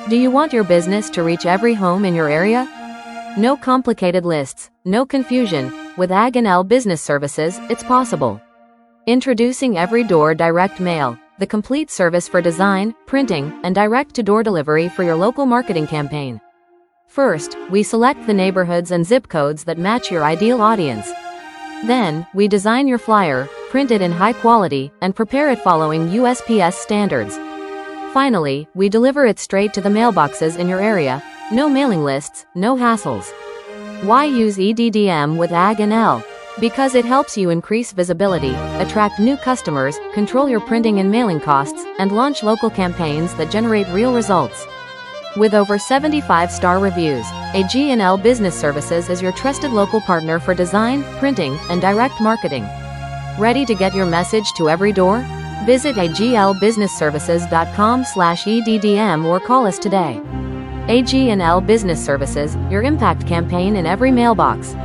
Do you want your business to reach every home in your area? No complicated lists, no confusion. With AG&L Business Services, it's possible. Introducing Every Door Direct Mail, the complete service for design, printing, and direct-to-door delivery for your local marketing campaign. First, we select the neighborhoods and zip codes that match your ideal audience. Then, we design your flyer, print it in high quality, and prepare it following USPS standards. Finally, we deliver it straight to the mailboxes in your area. No mailing lists, no hassles. Why use EDDM with AG&L? Because it helps you increase visibility, attract new customers, control your printing and mailing costs, and launch local campaigns that generate real results. With over 75-star reviews, AG&L Business Services is your trusted local partner for design, printing, and direct marketing. Ready to get your message to every door? Visit aglbusinessservices.com/EDDM or call us today. AG&L Business Services, your impact campaign in every mailbox.